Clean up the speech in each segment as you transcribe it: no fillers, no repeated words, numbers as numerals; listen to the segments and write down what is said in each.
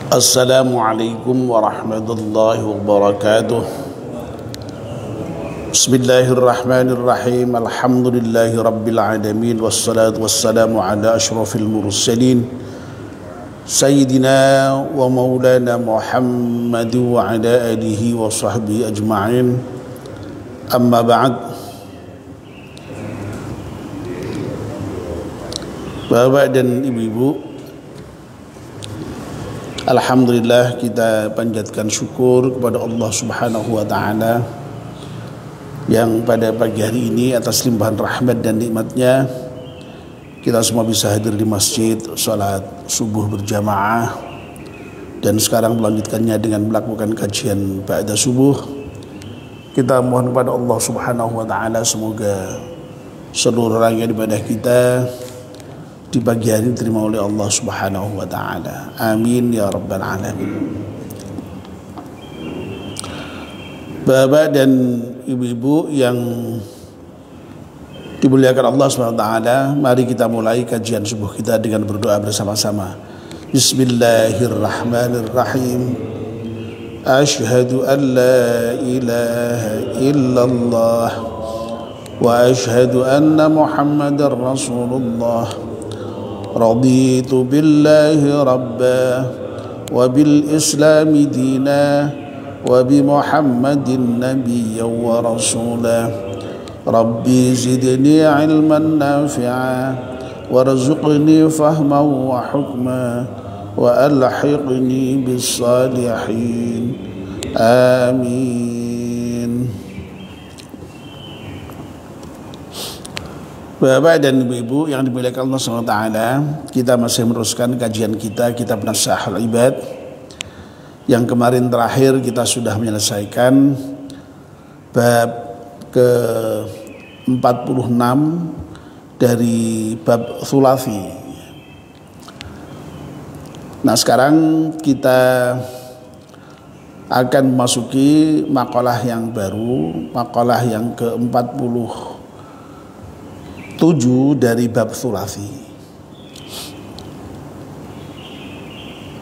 Assalamualaikum warahmatullahi wabarakatuh. Bismillahirrahmanirrahim. Alhamdulillahi rabbil alamin. Wassalatu wassalamu ala ashrafil mursalin Sayyidina wa maulana Muhammad wa ala alihi wa sahbihi ajma'in. Amma ba'd. Bapak dan ibu-ibu, alhamdulillah kita panjatkan syukur kepada Allah Subhanahu wa taala yang pada pagi hari ini atas limpahan rahmat dan nikmatnya kita semua bisa hadir di masjid salat subuh berjamaah, dan sekarang melanjutkannya dengan melakukan kajian ba'da subuh. Kita mohon kepada Allah Subhanahu wa taala semoga seluruh rangkaian ibadah kita di pagi hari diterima oleh Allah Subhanahu wa taala. Amin ya rabbal alamin. Bapak dan ibu-ibu yang dimuliakan Allah Subhanahu wa taala, mari kita mulai kajian subuh kita dengan berdoa bersama-sama. Bismillahirrahmanirrahim. Asyhadu an la ilaha illallah wa asyhadu anna Muhammadar Rasulullah. Raditu billahi rabba wa bil islami dina wa bi Muhammadin nabiyyan wa rasula. Rabbi zidni ilman nafi'a warzuqni fahman wa hukma wa alhiqni bis salihin. Amin. Bapak dan ibu-ibu yang dimuliakan Allah SWT, kita masih meneruskan kajian kita kitab Nashahul Ibad. Yang kemarin terakhir kita sudah menyelesaikan bab ke-46 dari bab Thulathi. Nah, sekarang kita akan memasuki makalah yang baru, makalah yang ke-47 dari bab Thulathi.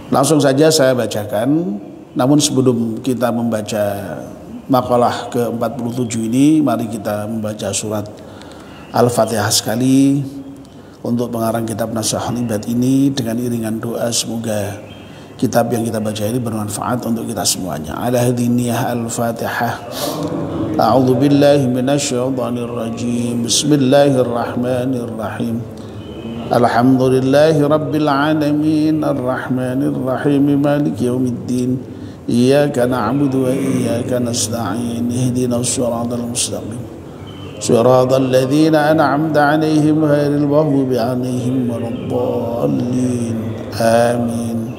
Langsung saja saya bacakan. Namun sebelum kita membaca makalah ke-47 ini, mari kita membaca surat Al-Fatihah sekali untuk pengarang kitab Nashahul Ibad ini dengan iringan doa semoga kitab yang kita baca ini bermanfaat untuk kita semuanya. Ala hadiniyah Al-Fatihah. A'udzu billahi minasyaitonir rajim. Bismillahirrahmanirrahim. Alhamdulillahi rabbil alamin arrahmanir rahim maliki yaumiddin. Iyyaka na'budu wa iyyaka nasta'in. Ihdinas shiratal mustaqim. Shiratal ladzina an'amta 'alaihim ghairil maghdubi 'alaihim waladdallin. Amin.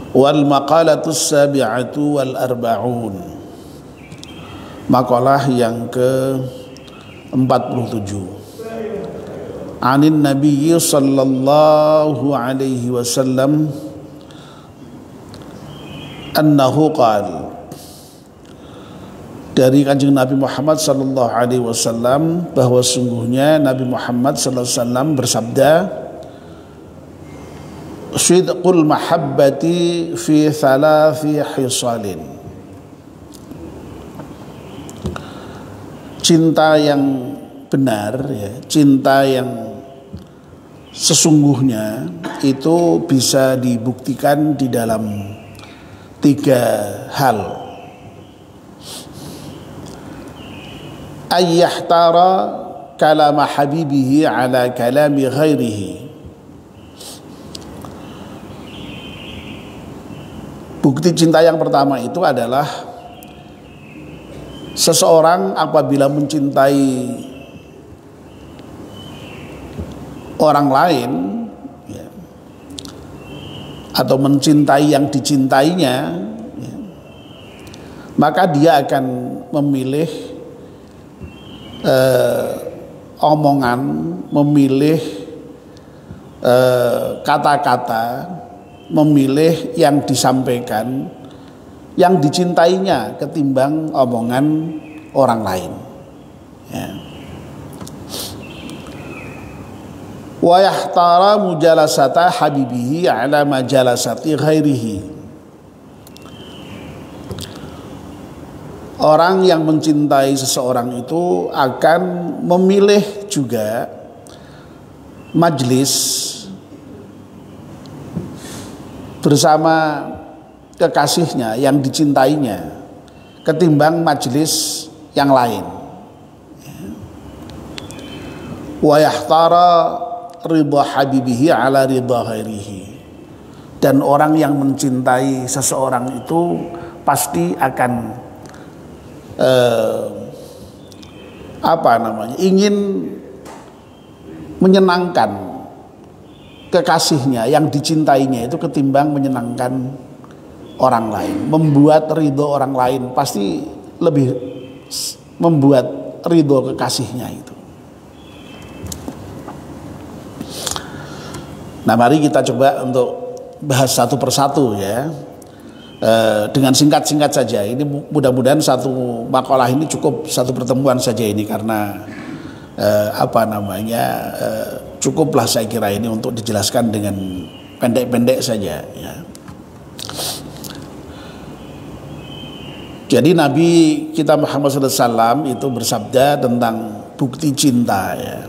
Wal maqalatus sabi'atu wal arba'un. Makalah yang ke-47. Anin Nabi sallallahu alaihi wasallam annahu qala. Dari Kanjeng Nabi Muhammad sallallahu alaihi wasallam bahwa sungguhnya Nabi Muhammad sallallahu alaihi wasallam bersabda, Sidqul mahabbati fi thalathi hisalin. Cinta yang benar, ya, cinta yang sesungguhnya itu bisa dibuktikan di dalam 3 hal. Ayyahtara kalama habibihi ala kalami ghairihi. Bukti cinta yang pertama itu adalah seseorang apabila mencintai orang lain, ya, atau mencintai yang dicintainya, ya, maka dia akan memilih omongan, memilih kata-kata, memilih yang disampaikan yang dicintainya ketimbang omongan orang lain. Ya. wa yahtara mujalasata habibihi ala majalasati ghairihi. Orang yang mencintai seseorang itu akan memilih juga majlis bersama kekasihnya yang dicintainya ketimbang majlis yang lain. Wa yahtara ridha habibihi ala ridha ghairihi. Dan orang yang mencintai seseorang itu pasti akan ingin menyenangkan kekasihnya yang dicintainya itu ketimbang menyenangkan orang lain. Membuat ridho orang lain pasti lebih membuat ridho kekasihnya itu. Nah, mari kita coba untuk bahas satu persatu ya. Dengan singkat-singkat saja. Ini mudah-mudahan satu makalah ini cukup satu pertemuan saja ini karena cukuplah saya kira ini untuk dijelaskan dengan pendek-pendek saja ya. Jadi Nabi kita Muhammad SAW itu bersabda tentang bukti cinta ya.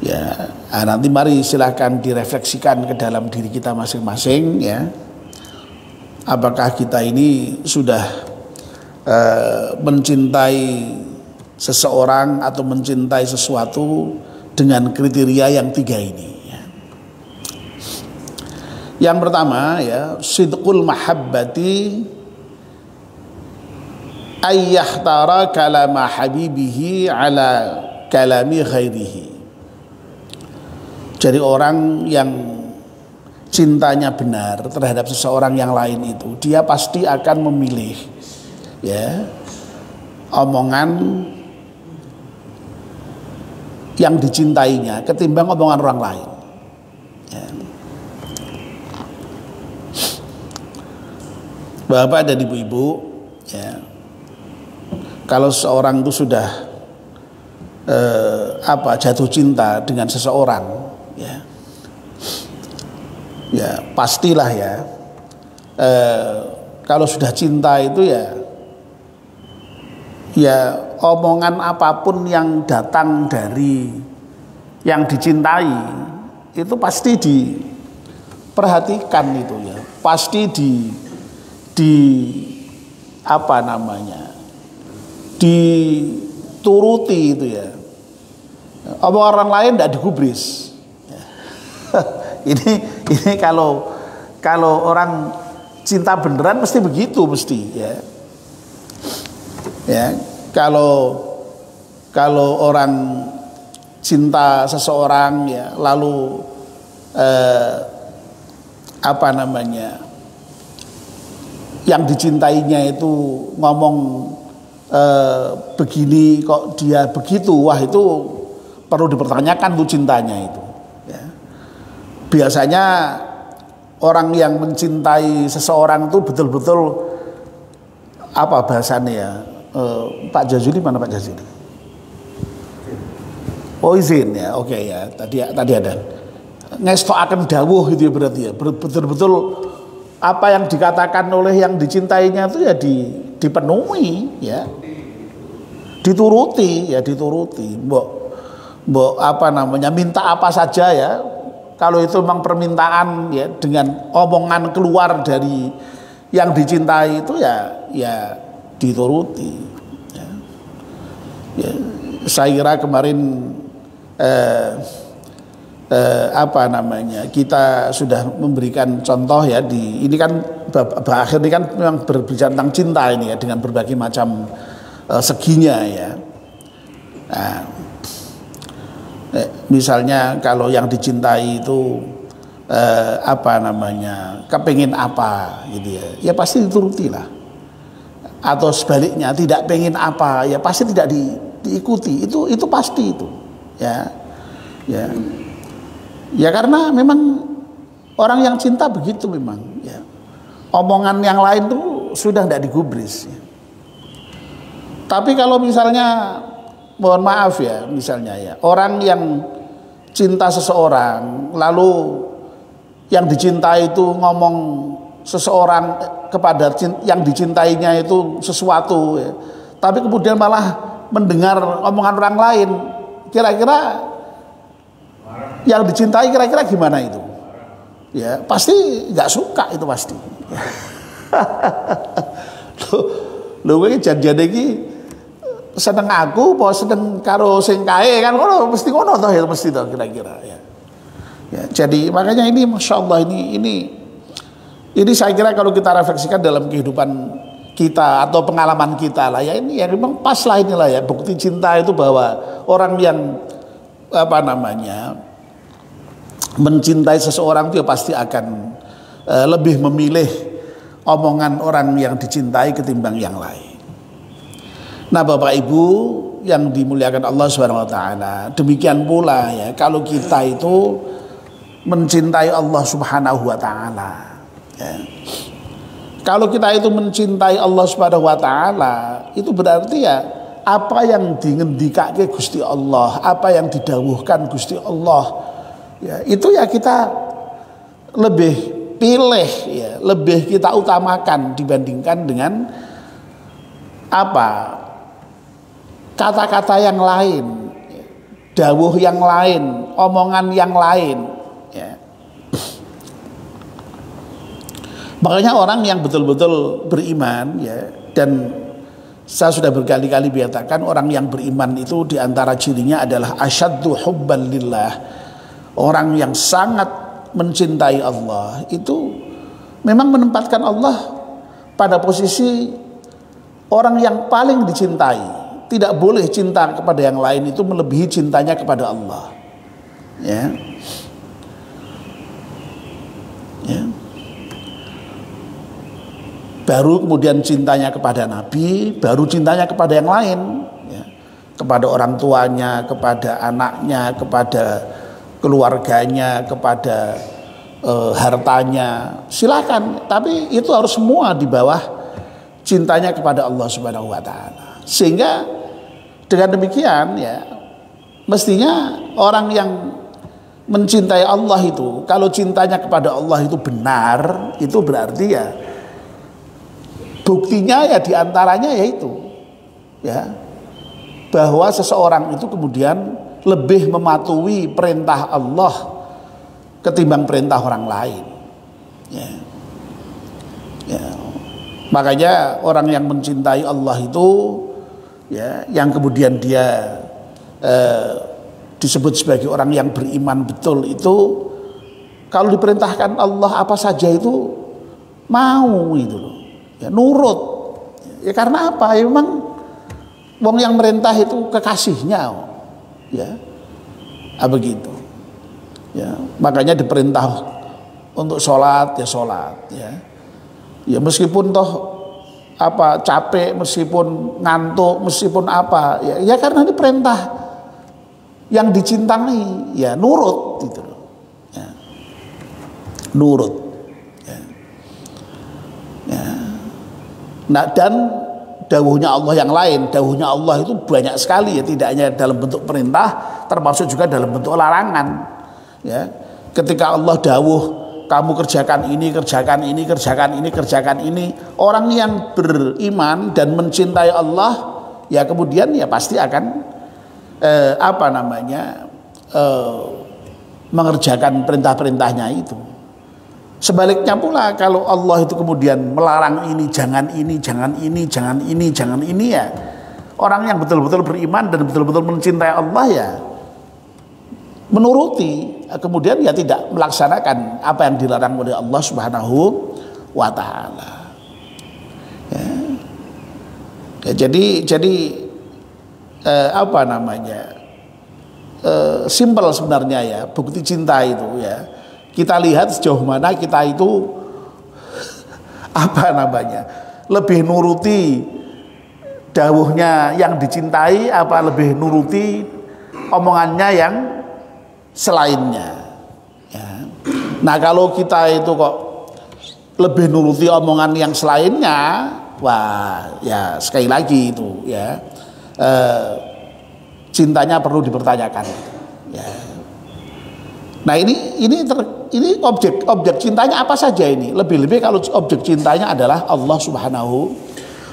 Ya, nanti mari silahkan direfleksikan ke dalam diri kita masing-masing ya. Apakah kita ini sudah mencintai seseorang atau mencintai sesuatu dengan kriteria yang tiga ini ya. Yang pertama ya, sidqul mahabbati ayyahtara kalama habibihi ala kalami ghairihi. Jadi orang yang cintanya benar terhadap seseorang yang lain itu, dia pasti akan memilih ya omongan yang dicintainya ketimbang omongan orang lain ya. Bapak dan ibu-ibu ya, kalau seorang itu sudah jatuh cinta dengan seseorang ya pastilah ya kalau sudah cinta itu ya omongan apapun yang datang dari yang dicintai itu pasti diperhatikan itu ya, pasti dituruti itu ya. Omongan orang lain tidak digubris. Ini kalau orang cinta beneran mesti begitu mesti ya. Ya, kalau orang cinta seseorang ya lalu yang dicintainya itu ngomong begini kok dia begitu, wah itu perlu dipertanyakan tuh cintanya itu ya. Biasanya orang yang mencintai seseorang itu betul-betul apa bahasanya ya, Pak Jazuli mana Pak Jazuli? Oh izin ya, oke ya, tadi ada ngestokaken dawuh gitu ya, berarti ya betul-betul apa yang dikatakan oleh yang dicintainya itu ya dipenuhi ya, dituruti ya, mbok minta apa saja ya. Kalau itu memang permintaan ya dengan omongan keluar dari yang dicintai itu ya dituruti ya. Ya, saya kira kemarin kita sudah memberikan contoh ya ini kan berakhir ini kan memang berbicara tentang cinta ini ya dengan berbagai macam seginya ya. Nah, misalnya kalau yang dicintai itu kepengin apa gitu ya pasti dituruti lah. Atau sebaliknya tidak pengen apa ya pasti tidak diikuti, itu pasti itu ya karena memang orang yang cinta begitu memang ya. Omongan yang lain tuh sudah tidak digubris ya. Tapi kalau misalnya mohon maaf ya, misalnya ya orang yang cinta seseorang, lalu yang dicintai itu ngomong seseorang kepada yang dicintainya itu sesuatu, ya. Tapi kemudian malah mendengar omongan orang lain, kira-kira yang dicintai kira-kira gimana itu? Ya pasti nggak suka itu pasti. Lho kowe janjian iki seneng aku apa seneng karo sing kae kan ngono, mesti ngono toh ya, mesti toh kira-kira ya. Ya, jadi makanya ini Masya Allah ini saya kira kalau kita refleksikan dalam kehidupan kita atau pengalaman kita lah ya, ini ya memang pas lah inilah ya bukti cinta itu, bahwa orang yang apa namanya mencintai seseorang itu ya pasti akan lebih memilih omongan orang yang dicintai ketimbang yang lain. Nah Bapak Ibu yang dimuliakan Allah SWT, demikian pula ya kalau kita itu mencintai Allah Subhanahu wa taala, ya. Kalau kita itu mencintai Allah Subhanahu wa taala, itu berarti ya apa yang dingendikake Gusti Allah, apa yang didawuhkan Gusti Allah, ya itu ya kita lebih pilih ya, lebih kita utamakan dibandingkan dengan apa kata-kata yang lain, dawuh yang lain, omongan yang lain. Ya. Makanya orang yang betul-betul beriman ya, dan saya sudah berkali-kali menyatakan orang yang beriman itu diantara cirinya adalah asyaddu hubban lillah. Orang yang sangat mencintai Allah itu memang menempatkan Allah pada posisi orang yang paling dicintai. Tidak boleh cinta kepada yang lain itu melebihi cintanya kepada Allah. Ya. Ya. Baru kemudian cintanya kepada Nabi, baru cintanya kepada yang lain, ya. Kepada orang tuanya, kepada anaknya, kepada keluarganya, kepada hartanya, silakan. Tapi itu harus semua di bawah cintanya kepada Allah Subhanahu Wa Taala. Sehingga dengan demikian ya mestinya orang yang mencintai Allah itu, kalau cintanya kepada Allah itu benar, itu berarti ya buktinya ya diantaranya yaitu ya bahwa seseorang itu kemudian lebih mematuhi perintah Allah ketimbang perintah orang lain. Ya. Ya. Makanya orang yang mencintai Allah itu ya, yang kemudian dia disebut sebagai orang yang beriman betul itu kalau diperintahkan Allah apa saja itu mau itu loh, ya, nurut. Ya karena apa? Ya memang wong yang merintah itu kekasihnya, ya, begitu. Ya, makanya diperintah untuk sholat ya sholat, ya. Ya meskipun toh apa capek, meskipun ngantuk, meskipun apa, ya karena ini perintah yang dicintai, ya nurut gitu loh, ya. Nurut, ya. Ya. Nah dan dawuhnya Allah yang lain, dawuhnya Allah itu banyak sekali ya, tidak hanya dalam bentuk perintah, termasuk juga dalam bentuk larangan. Ya, ketika Allah dawuh kamu kerjakan ini, kerjakan ini, kerjakan ini, kerjakan ini, orang yang beriman dan mencintai Allah, ya kemudian ya pasti akan mengerjakan perintah-perintahnya itu. Sebaliknya pula kalau Allah itu kemudian melarang ini, jangan ini, jangan ini, jangan ini, jangan ini, ya orang yang betul-betul beriman dan betul-betul mencintai Allah ya menuruti, kemudian ya tidak melaksanakan apa yang dilarang oleh Allah Subhanahu wa taala. Ya. Ya, jadi apa namanya? Simpel sebenarnya ya, bukti cinta itu ya. Kita lihat sejauh mana kita itu apa namanya? Lebih nuruti dawuhnya yang dicintai apa lebih nuruti omongannya yang selainnya, ya. Nah kalau kita itu kok lebih nuruti omongan yang selainnya, wah ya sekali lagi itu ya cintanya perlu dipertanyakan, ya. Nah ini objek cintanya apa saja ini? Lebih-lebih kalau objek cintanya adalah Allah Subhanahu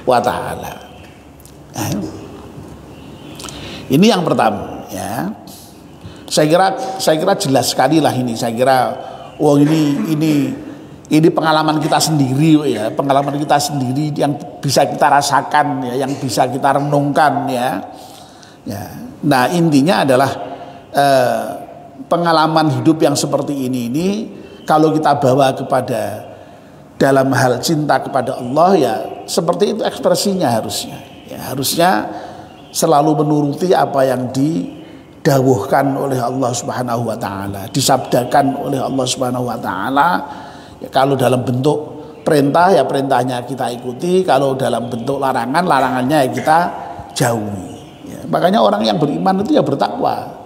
wa taala. Nah, ini yang pertama ya. Saya kira jelas sekali lah ini. Saya kira ini pengalaman kita sendiri ya, pengalaman kita sendiri yang bisa kita rasakan ya, yang bisa kita renungkan ya. Ya. Nah, intinya adalah pengalaman hidup yang seperti ini kalau kita bawa kepada dalam hal cinta kepada Allah ya seperti itu ekspresinya harusnya. Ya, harusnya selalu menuruti apa yang didawuhkan oleh Allah Subhanahu wa taala, disabdakan oleh Allah Subhanahu wa taala. Ya, kalau dalam bentuk perintah ya perintahnya kita ikuti, kalau dalam bentuk larangan larangannya ya kita jauhi. Ya, makanya orang yang beriman itu ya bertakwa.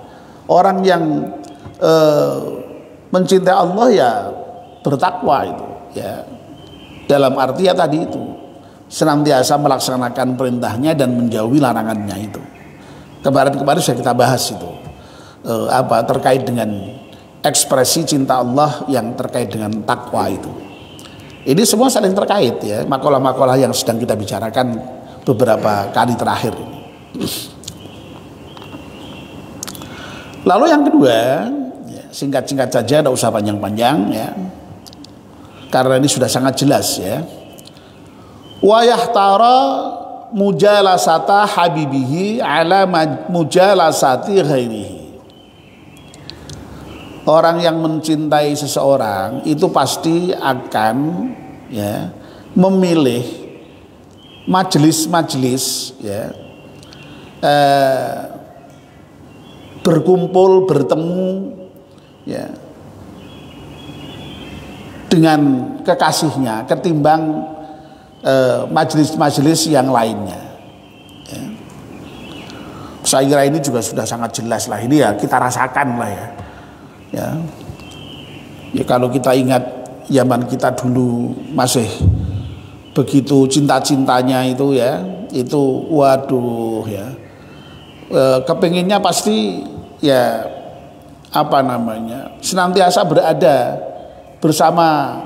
Orang yang mencintai Allah ya bertakwa itu ya. Dalam arti ya tadi itu senantiasa melaksanakan perintahnya dan menjauhi larangannya itu. Kemarin sudah kita bahas itu terkait dengan ekspresi cinta Allah yang terkait dengan takwa itu. Ini semua saling terkait ya, makalah-makalah yang sedang kita bicarakan beberapa kali terakhir ini. Lalu yang kedua, ya, singkat-singkat saja, tidak usah panjang-panjang ya, karena ini sudah sangat jelas ya. Wa yahtara mujalasata habibihi ala mujalasati ghairihi. Orang yang mencintai seseorang itu pasti akan ya memilih majelis-majelis ya, berkumpul bertemu ya dengan kekasihnya ketimbang majelis-majelis yang lainnya ya. Saya kira ini juga sudah sangat jelas lah, ini ya kita rasakan lah ya. Ya kalau kita ingat zaman kita dulu masih begitu cinta-cintanya itu ya, itu waduh ya, kepinginnya pasti ya senantiasa berada bersama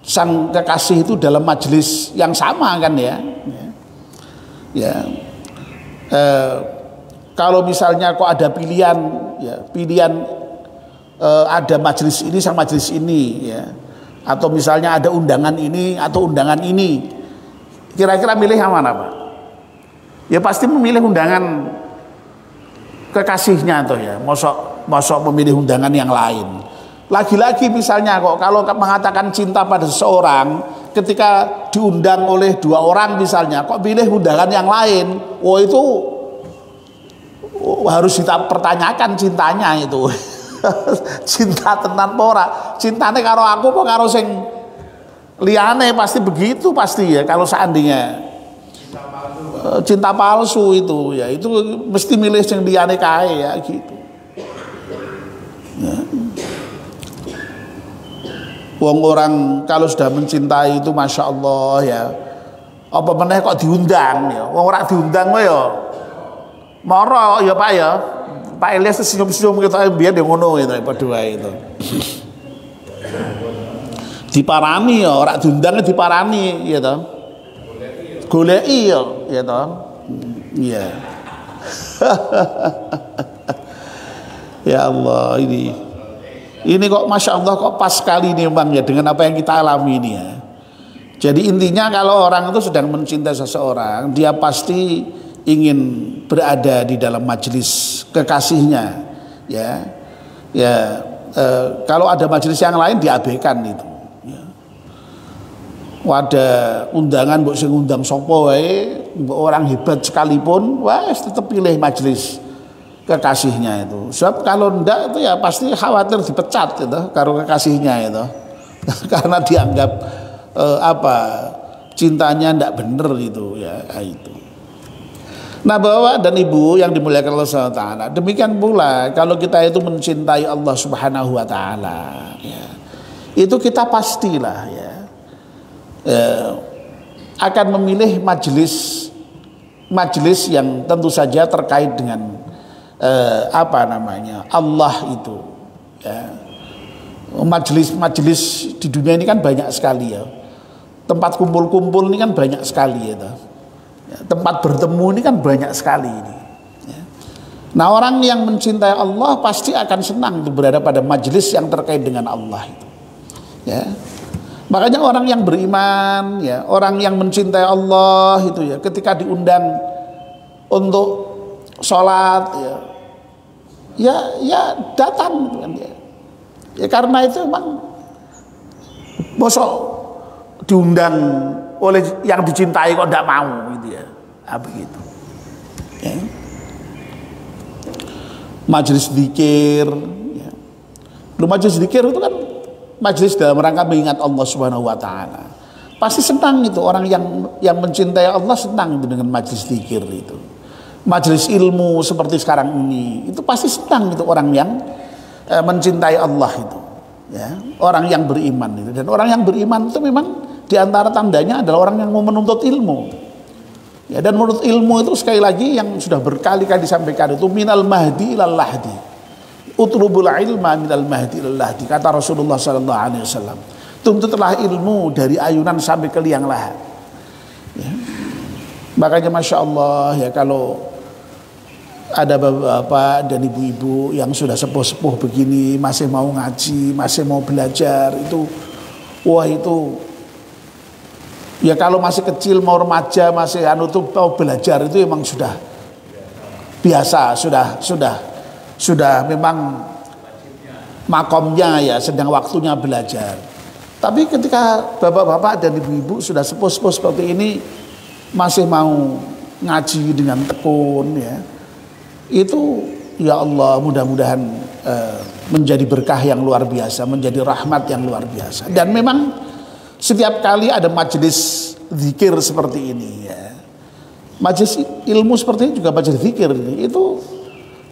sang kekasih itu dalam majelis yang sama kan ya. Kalau misalnya kok ada pilihan ada majelis ini sama majelis ini ya, atau misalnya ada undangan ini atau undangan ini, kira-kira milih yang mana Pak? Ya pasti memilih undangan kekasihnya tuh ya, mosok memilih undangan yang lain. Lagi-lagi misalnya kok kalau mengatakan cinta pada seseorang ketika diundang oleh dua orang misalnya, kok pilih undangan yang lain, itu harus kita pertanyakan cintanya itu. Cinta tenan pora, cintane karo aku apa karo sing liyane, pasti begitu pasti ya. Kalau seandainya cinta palsu itu ya, itu mesti milih sing liyane kae ya gitu ya. Wong orang kalau sudah mencintai itu masya Allah ya, apa meneh kok diundang ya, wong ora diundang kok ya moro ya Pak ya. Pak Elias senyum-senyum kita biar dia ngono itu berdua itu. Diparani ya, orang diundangnya diparani ya toh. Goleki ya toh. Iya. Ya Allah, ini kok masya Allah kok pas sekali ini memang ya dengan apa yang kita alami ini ya. Jadi intinya kalau orang itu sedang mencintai seseorang, dia pasti ingin berada di dalam majelis kekasihnya ya. Kalau ada majelis yang lain diabaikan itu ya. Ada undangan mbok sing undang sapa wae, orang hebat sekalipun wes tetap pilih majelis kekasihnya itu. Sebab kalau ndak itu ya pasti khawatir dipecat gitu karo kekasihnya itu. Karena dianggap cintanya ndak bener itu ya itu. Nah Bapak dan Ibu yang dimuliakan Allah SWT, demikian pula kalau kita itu mencintai Allah Subhanahu wa taala ya, itu kita pastilah ya, akan memilih majelis yang tentu saja terkait dengan Allah itu Ya. Majelis-majelis di dunia ini kan banyak sekali ya. Tempat kumpul-kumpul ini kan banyak sekali ya. Tempat bertemu ini kan banyak sekali ini. Ya. Nah, orang yang mencintai Allah pasti akan senang untuk berada pada majelis yang terkait dengan Allah itu. Ya. Makanya orang yang beriman, ya, orang yang mencintai Allah itu ya, ketika diundang untuk sholat, ya datang, gitu kan, ya. Ya karena itu memang bosok diundang oleh yang dicintai kok tidak mau, gitu ya, begitu. Ya. Majelis zikir, ya. Lu majelis zikir itu kan majelis dalam rangka mengingat Allah Subhanahu wa taala. Pasti senang itu orang yang mencintai Allah, senang itu dengan majelis zikir itu. Majelis ilmu seperti sekarang ini, itu pasti senang itu orang yang mencintai Allah itu. Ya, orang yang beriman itu. Dan orang yang beriman itu memang diantara tandanya adalah orang yang mau menuntut ilmu. Ya, dan menurut ilmu itu sekali lagi yang sudah berkali-kali disampaikan itu minal mahdi ilal lahdi. Utlubul ilma minal mahdi ilal lahdi, kata Rasulullah sallallahu alaihi wasallam. Tuntutlah ilmu dari ayunan sampai ke liang lahat. Ya. Makanya Masya Allah ya, kalau ada bapak dan ibu-ibu yang sudah sepuh-sepuh begini masih mau ngaji, masih mau belajar, itu wah itu ya, kalau masih kecil mau remaja masih tuh mau belajar itu memang sudah biasa, sudah memang makomnya ya, sedang waktunya belajar. Tapi ketika bapak-bapak dan ibu-ibu sudah sepuh-sepuh seperti ini masih mau ngaji dengan tekun ya, itu ya Allah mudah-mudahan menjadi berkah yang luar biasa, menjadi rahmat yang luar biasa. Dan memang setiap kali ada majelis zikir seperti ini ya, majelis ilmu seperti ini juga majelis zikir ini, itu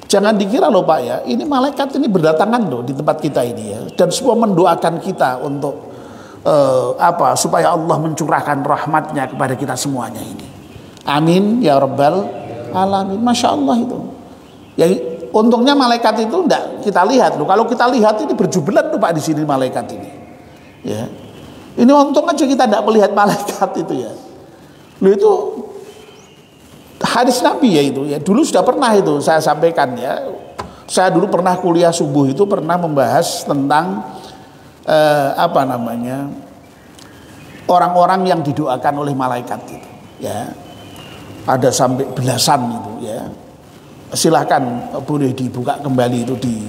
jangan dikira loh Pak ya, ini malaikat ini berdatangan loh di tempat kita ini ya, dan semua mendoakan kita untuk supaya Allah mencurahkan rahmatnya kepada kita semuanya ini. Amin ya rabbal alamin. Masya Allah itu. Ya, untungnya malaikat itu enggak kita lihat loh. Kalau kita lihat ini berjubilat tuh Pak di sini malaikat ini. Ya. Ini untung aja kita enggak melihat malaikat itu ya. Loh, itu hadis Nabi ya itu ya. Dulu sudah pernah itu saya sampaikan ya. Saya dulu pernah kuliah subuh itu pernah membahas tentang orang-orang yang didoakan oleh malaikat itu ya. Ada sampai belasan itu ya. Silahkan boleh dibuka kembali itu di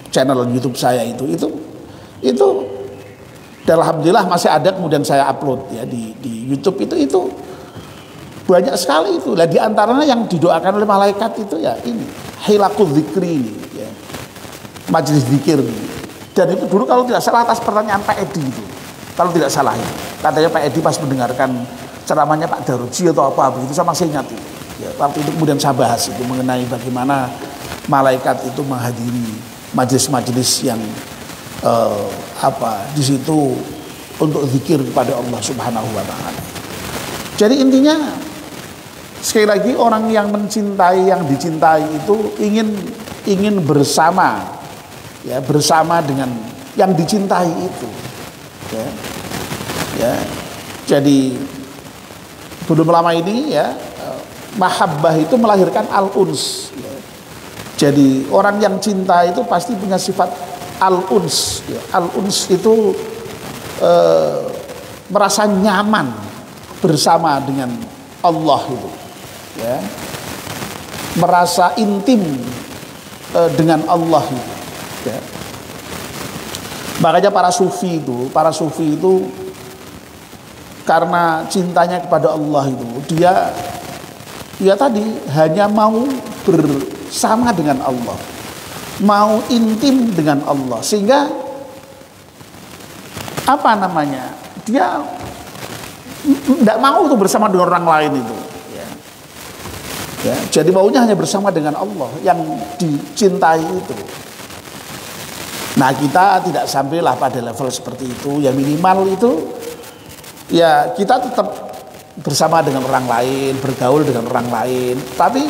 channel YouTube saya itu dan alhamdulillah masih ada, kemudian saya upload ya di YouTube itu banyak sekali itu. Lah di antaranya yang didoakan oleh malaikat itu ya ini hilaqul dzikri ini ya, majelis zikir ini. Dan itu dulu kalau tidak salah atas pertanyaan Pak Edi itu, kalau tidak salah ya, katanya Pak Edi pas mendengarkan ceramahnya Pak Daruji atau apa begitu, saya masih ingat itu ya, waktu itu kemudian saya bahas itu mengenai bagaimana malaikat itu menghadiri majelis-majelis yang di situ untuk zikir kepada Allah Subhanahu wa taala. Jadi intinya sekali lagi, orang yang mencintai yang dicintai itu ingin bersama ya, bersama dengan yang dicintai itu ya. Ya. Jadi belum lama ini ya, mahabbah itu melahirkan al-uns ya. Jadi orang yang cinta itu pasti punya sifat al-uns ya. Al-uns itu merasa nyaman bersama dengan Allah itu ya, merasa intim dengan Allah itu ya. Makanya para sufi itu karena cintanya kepada Allah itu dia tadi hanya mau bersama dengan Allah, mau intim dengan Allah, sehingga dia tidak mau tuh bersama dengan orang lain itu ya. Ya, jadi maunya hanya bersama dengan Allah yang dicintai itu. Nah, kita tidak sampailah pada level seperti itu ya, minimal itu ya kita tetap bersama dengan orang lain, bergaul dengan orang lain, tapi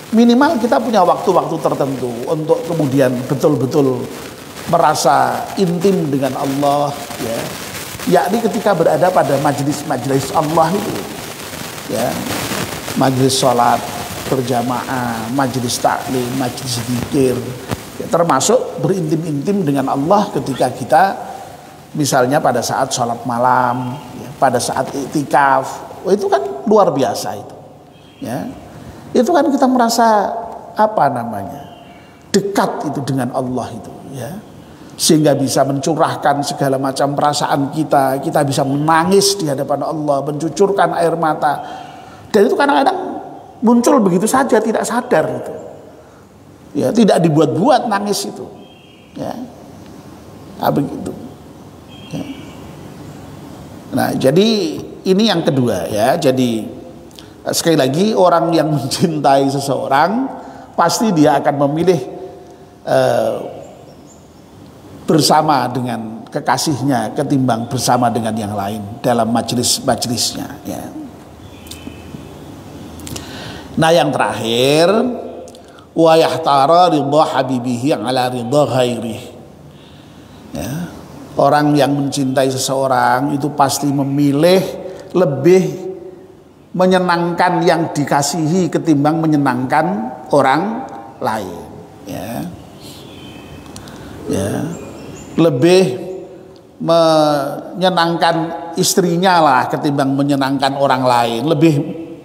minimal kita punya waktu-waktu tertentu untuk kemudian betul-betul merasa intim dengan Allah, ya, yakni ketika berada pada majelis-majelis Allah itu, ya, majelis sholat berjamaah, majelis taklim, majelis zikir, ya, termasuk berintim-intim dengan Allah ketika kita misalnya pada saat sholat malam, ya, pada saat iktikaf, itu kan luar biasa itu, ya. Itu kan kita merasa apa namanya, dekat itu dengan Allah itu, ya, sehingga bisa mencurahkan segala macam perasaan kita bisa menangis di hadapan Allah, mencucurkan air mata, dan itu kadang-kadang muncul begitu saja tidak sadar itu, ya, tidak dibuat-buat nangis itu, ya, begitu, ya. Nah, jadi ini yang kedua, ya. Jadi sekali lagi, orang yang mencintai seseorang pasti dia akan memilih bersama dengan kekasihnya ketimbang bersama dengan yang lain dalam majelis-majelisnya, ya. Nah, yang terakhir, wa yahtara ridha habibihi ala ridha ghairihi, ya. Orang yang mencintai seseorang itu pasti memilih lebih menyenangkan yang dikasihi ketimbang menyenangkan orang lain, ya, ya, lebih menyenangkan istrinya lah ketimbang menyenangkan orang lain, lebih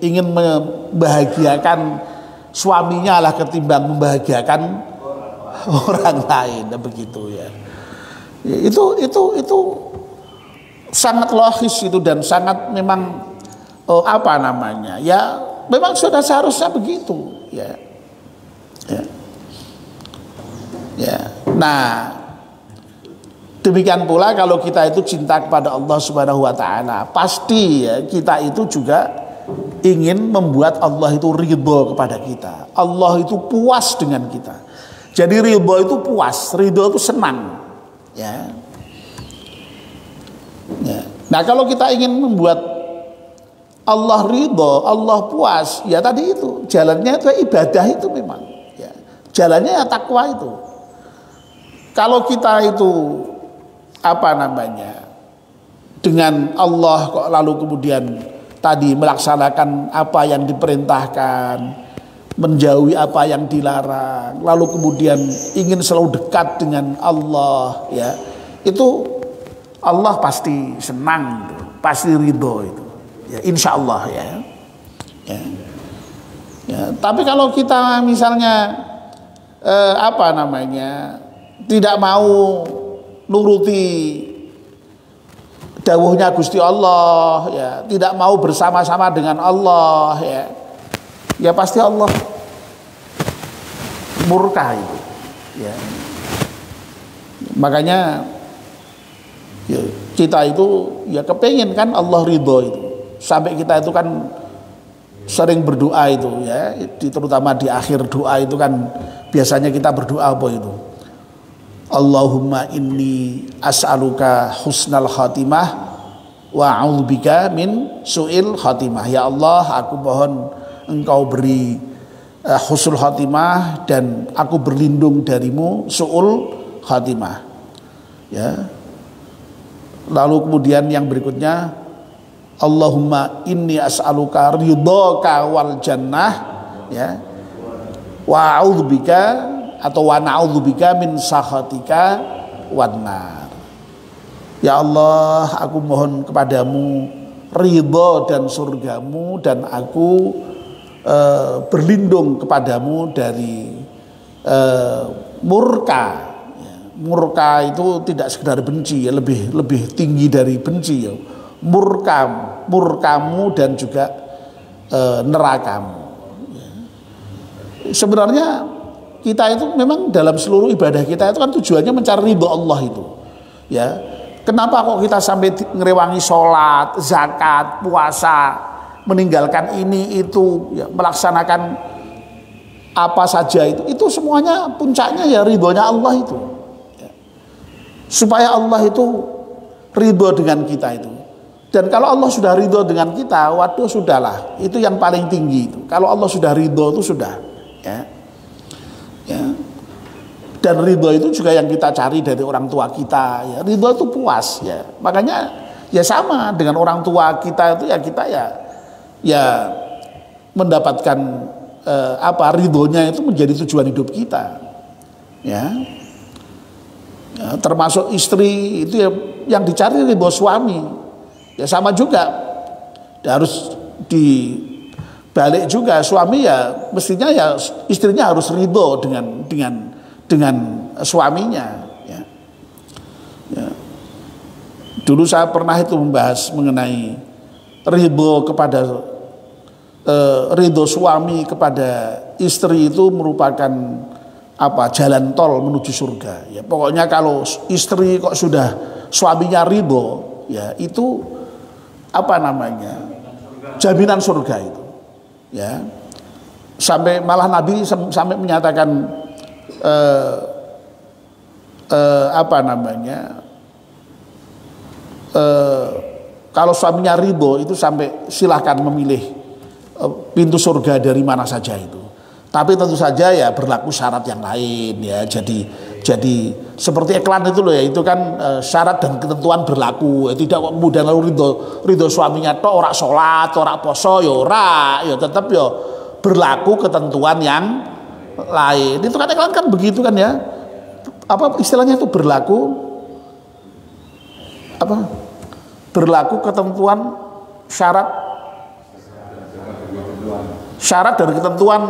ingin membahagiakan suaminya lah ketimbang membahagiakan orang lain, begitu, ya. Itu sangat logis itu, dan sangat memang apa namanya, ya, memang sudah seharusnya begitu, ya, ya, ya. Nah, demikian pula kalau kita itu cinta kepada Allah Subhanahu wa taala, pasti, ya, kita itu juga ingin membuat Allah itu ridho kepada kita, Allah itu puas dengan kita. Jadi ridho itu puas, ridho itu senang, ya, ya. Nah, kalau kita ingin membuat Allah ridho, Allah puas, ya tadi itu jalannya itu ibadah itu memang, ya, jalannya ya takwa itu. Kalau kita itu apa namanya, dengan Allah kok lalu kemudian tadi melaksanakan apa yang diperintahkan, menjauhi apa yang dilarang, lalu kemudian ingin selalu dekat dengan Allah, ya, itu Allah pasti senang, pasti ridho itu. Ya, insya Allah, ya. Ya. Ya, tapi kalau kita misalnya apa namanya, tidak mau nuruti dawuhnya Gusti Allah, ya, tidak mau bersama-sama dengan Allah, ya, ya pasti Allah murka itu, ya. Makanya, ya, kita itu ya kepengen kan Allah ridho itu. Sampai kita itu kan sering berdoa itu, ya, terutama di akhir doa itu kan biasanya kita berdoa apa itu? Allahumma inni as'aluka husnal khatimah wa a'udzubika min su'il khatimah. Ya Allah, aku mohon Engkau beri husnul khatimah dan aku berlindung darimu su'ul khatimah. Ya. Lalu kemudian yang berikutnya, Allahumma inni as'aluka ridhaka wal jannah, ya, wa a'udzubika atau wa na'udzubika min sakhatika wan nar. Ya Allah, aku mohon kepadamu ridho dan surgamu, dan aku berlindung kepadamu dari murka. Ya, murka itu tidak sekedar benci, ya, lebih tinggi dari benci, ya. Murkamu dan juga nerakamu. Ya. Sebenarnya kita itu memang dalam seluruh ibadah kita itu kan tujuannya mencari ridho Allah itu. Ya, kenapa kok kita sampai ngerewangi sholat, zakat, puasa, meninggalkan ini itu, ya, melaksanakan apa saja itu semuanya puncaknya ya ridhonya Allah itu. Ya. Supaya Allah itu ridho dengan kita itu. Dan kalau Allah sudah ridho dengan kita, waduh sudahlah, itu yang paling tinggi itu. Kalau Allah sudah ridho itu sudah, ya. Ya. Dan ridho itu juga yang kita cari dari orang tua kita, ya. Ridho itu puas, ya. Makanya ya sama dengan orang tua kita itu ya kita ya mendapatkan ridhonya itu menjadi tujuan hidup kita, ya. Ya, termasuk istri itu ya yang dicari ridho suami, ya sama juga. Harus dibalik juga, suami ya mestinya ya istrinya harus ridho dengan suaminya, ya. Ya. Dulu saya pernah itu membahas mengenai ridho suami kepada istri itu merupakan jalan tol menuju surga, ya. Pokoknya kalau istri kok sudah suaminya ridho, ya itu jaminan surga itu, ya. Sampai malah Nabi sampai menyatakan kalau suaminya ridho itu sampai silahkan memilih pintu surga dari mana saja itu. Tapi tentu saja ya berlaku syarat yang lain, ya. Jadi seperti iklan itu loh, ya, itu kan syarat dan ketentuan berlaku. Tidak kemudian lalu ridho suaminya toh ora sholat, ora poso, ya tetap ya berlaku ketentuan yang lain. Itu kan iklan kan begitu kan, ya. Istilahnya itu berlaku ketentuan syarat dan ketentuan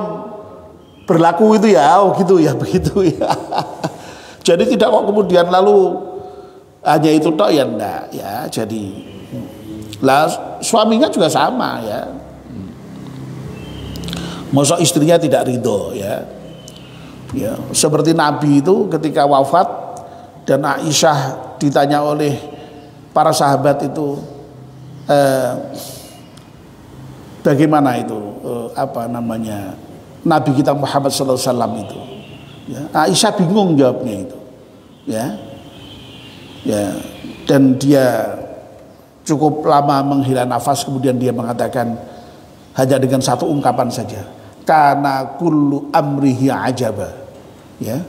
berlaku itu, ya. Gitu ya, begitu ya. Jadi tidak kok kemudian lalu hanya itu toh, ya enggak, ya. Jadi lah suaminya juga sama, ya. Masa istrinya tidak ridho, ya. Ya, seperti Nabi itu ketika wafat dan Aisyah ditanya oleh para sahabat itu bagaimana itu Nabi kita Muhammad SAW itu, ya. Aisyah bingung jawabnya itu, ya. Ya, dan dia cukup lama menghela nafas, kemudian dia mengatakan hanya dengan satu ungkapan saja, kana kullu amrihi ajaba, ya.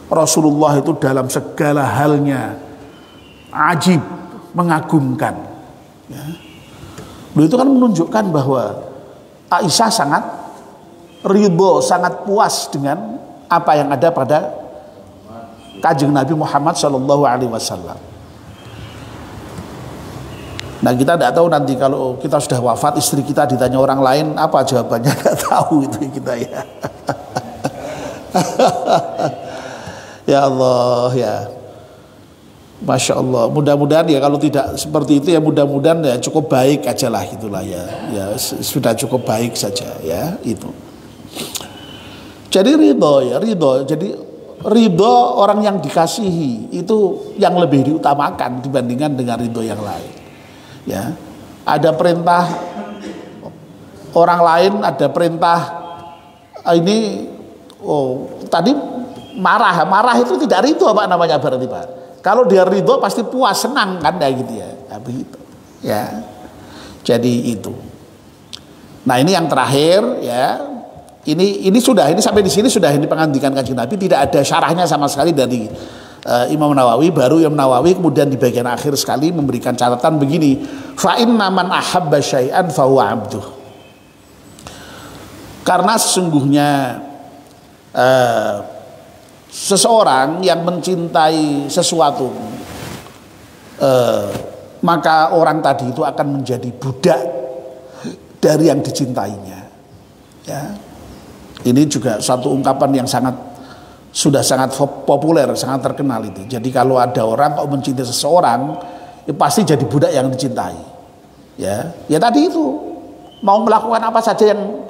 Rasulullah itu dalam segala halnya ajib, mengagumkan, ya. Itu kan menunjukkan bahwa Aisyah sangat ridho, sangat puas dengan apa yang ada pada Kanjeng Nabi Muhammad SAW. Nah, kita tidak tahu nanti kalau kita sudah wafat, istri kita ditanya orang lain apa jawabannya, nggak tahu itu kita, ya. Ya Allah, ya. Masya Allah, mudah-mudahan ya kalau tidak seperti itu ya mudah-mudahan ya cukup baik aja lah, gitulah, ya. Ya sudah cukup baik saja, ya, itu. Jadi ridho, ya, ridho. Jadi ridho orang yang dikasihi itu yang lebih diutamakan dibandingkan dengan ridho yang lain, ya. Ada perintah orang lain, ada perintah ini, tadi marah itu tidak ridho, apa namanya berarti, Pak? Kalau dia ridho pasti puas, senang kan, kayak gitu, ya. Nah, begitu, ya. Jadi itu. Nah, ini yang terakhir, ya. Ini sampai di sini sudah ini pengandikan Kanjeng Nabi, tidak ada syarahnya sama sekali dari Imam Nawawi. Baru Imam Nawawi kemudian di bagian akhir sekali memberikan catatan begini, fa inna man ahabba syai'an fa huwa abduh. Karena sesungguhnya seseorang yang mencintai sesuatu, maka orang tadi itu akan menjadi budak dari yang dicintainya, ya. Ini juga satu ungkapan yang sudah sangat populer, sangat terkenal itu. Jadi kalau ada orang kok mencintai seseorang, ya pasti jadi budak yang dicintai, ya. Ya tadi itu mau melakukan apa saja yang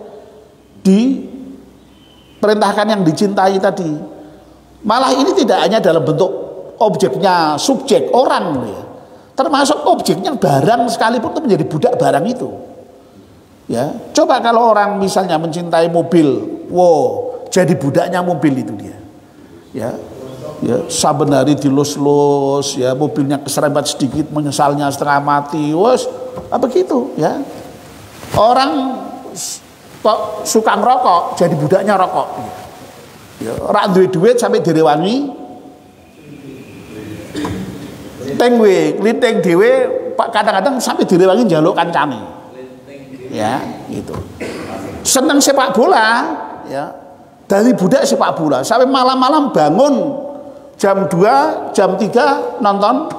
diperintahkan yang dicintai tadi. Malah ini tidak hanya dalam bentuk objeknya, subjek orang, ya. Termasuk objeknya barang sekalipun itu menjadi budak barang itu, ya. Coba kalau orang misalnya mencintai mobil, jadi budaknya mobil itu dia, ya. Ya, saben hari dilus-lus, ya, mobilnya keserempet sedikit menyesalnya setengah mati, begitu, ya. Orang kok suka ngerokok jadi budaknya rokok. Ya, ora duwe duit sampai direwangi tengwe, linting dhewe kadang-kadang sampai direwangi njaluk kancane. Ya, gitu. Seneng sepak bola, ya. Dari budak sepak bola sampai malam-malam bangun jam 2, jam 3 nonton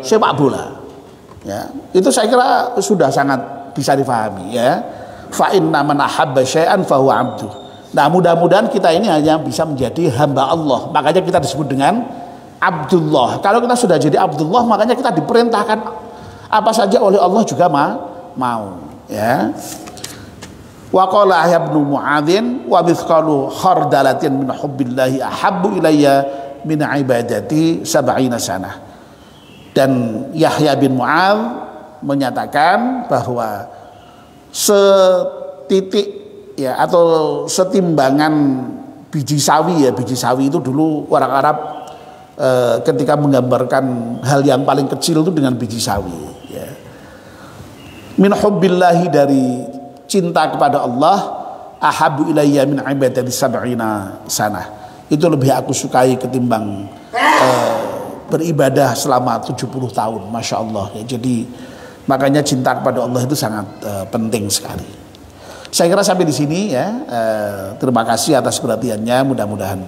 sepak bola. Ya, itu saya kira sudah sangat bisa difahami, ya. Fa inna man ahabba syai'an fa huwa 'abdu. Nah, mudah-mudahan kita ini hanya bisa menjadi hamba Allah. Makanya kita disebut dengan Abdullah. Kalau kita sudah jadi Abdullah, makanya kita diperintahkan apa saja oleh Allah juga mau, ya. Wa qala Yahya bin Mu'adzin wa mithqalu khardalatin min hubbillahi ahabbu ilayya min ibadati 70 sanah. Dan Yahya bin Mu'adz menyatakan bahwa setitik, ya, atau setimbangan biji sawi, ya, biji sawi itu dulu orang Arab ketika menggambarkan hal yang paling kecil itu dengan biji sawi, ya. Min hubbillahi, dari cinta kepada Allah, ahabbu ilayya min ibadati 70 sanah, itu lebih aku sukai ketimbang beribadah selama 70 tahun. Masya Allah, ya. Jadi makanya cinta kepada Allah itu sangat penting sekali. Saya kira sampai di sini, ya. Terima kasih atas perhatiannya. Mudah-mudahan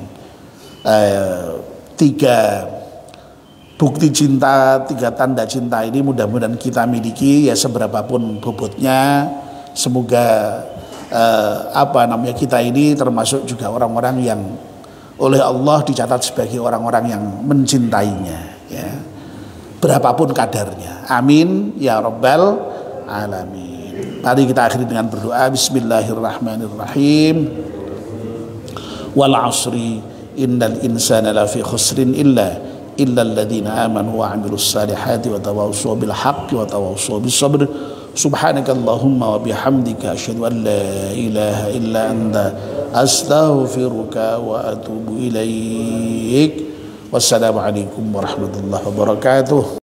3 bukti cinta, 3 tanda cinta ini mudah-mudahan kita miliki, ya, seberapapun bobotnya. Semoga kita ini termasuk juga orang-orang yang oleh Allah dicatat sebagai orang-orang yang mencintainya, ya, berapapun kadarnya. Amin ya rabbal alamin. Mari kita akhiri dengan berdoa. Bismillahirrahmanirrahim. Wal 'asri innal insana lafi khusrin illa alladziina aamanu wa 'amilus salihati wa tawassaw bil haqqi wa tawassaw bis sabr. Subhanakallahumma wa bihamdika asyhadu an la ilaha illa anta astaghfiruka wa atubu ilaik. Wassalamualaikum warahmatullahi wabarakatuh.